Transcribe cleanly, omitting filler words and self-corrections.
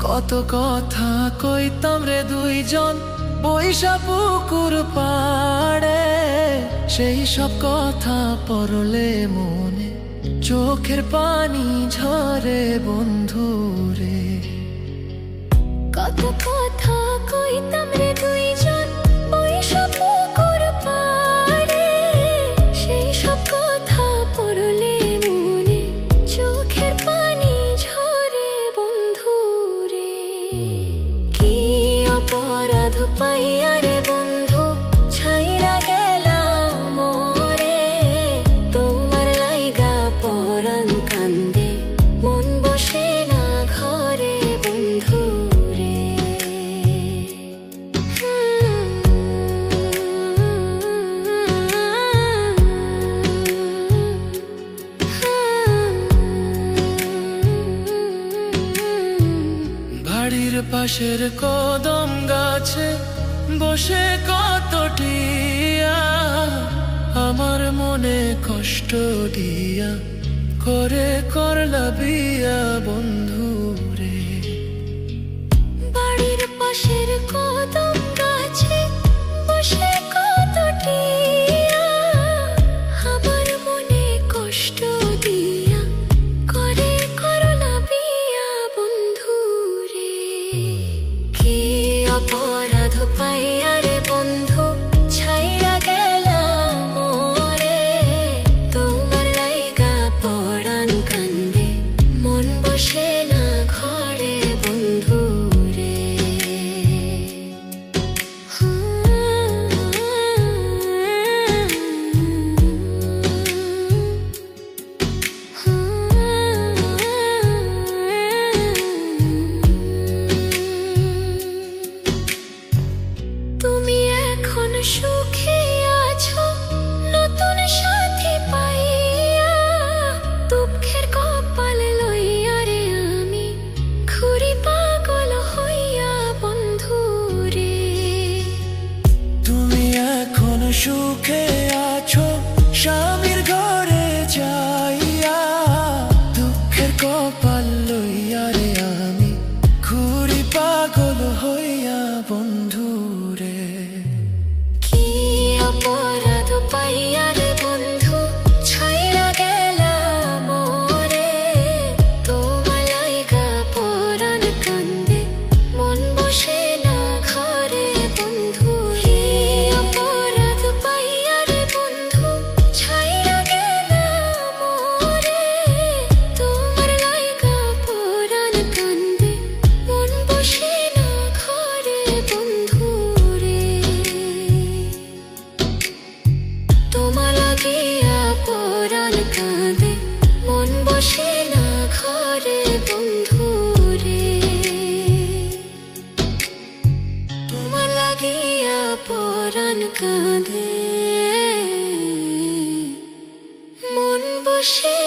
কত কথা কইতাম রে দুইজন বৈশা পুকুর পাড়ে, সেই সব কথা পড়লে মনে চোখের পানি ঝরে বন্ধু রে। কত কথা কইতাম রে দুইজন বৈশা পুকুর পাড়ে, সেই সব কথা পড়লে মনে চোখের পানি ঝরে বন্ধু রে। কি অপরাধ পাইয়া রে বন্ধু ছাইরা গেলাম মোরে, তোমার লাইগা পরাণ কান্দে মন বসে না ঘরে বন্ধু রে। বাড়ির পাশের কদম গাছে বসে কত টিয়া, আমার মনে কষ্ট দিয়া করে করলা বিয়া বন্ধু রে। বাড়ির পাশের কদম গাছে বসে কত টিয়া, আমার মনে কষ্ট দিয়া করে করলা বিয়া বন্ধু রে। কি অপরাধ পাইয়া রে বন্ধু ছাইরা গেলাম মোরে, তোমার লাইগা পরাণ কান্দে মন বসে না ঘরে বন্ধু রে। তুমি এখন সুখে আছো নতুন সাথী পাইয়া, দুঃখের কপাল লইয়া রে আমি ঘুরি পাগল হইয়া বন্ধু রে। তুমি এখন সুখে আছো স্বামীর ঘরে যাইয়া, দুঃখের কপাল লইয়া রে আমি ঘুরি পাগল হইয়া বন্ধু রে। কি অপরাধ পাইয়া রে বন্ধু ছাইরা গেলাম মোরে, তোমার লাইগা পরাণ কান্দে মন বসে না ঘরে বন্ধু। কি অপরাধ পাইয়া রে বন্ধু ছাইরা গেলাম মোরে, তোমার লাইগা পরাণ কান্দে মন বসে না ঘরে বন্ধু রে। তোমার লাগিয়া পরাণ কাঁদে মন বসে না ঘরে বন্ধু রে। তোমার লাগিয়া পরাণ কাঁদে মন বসে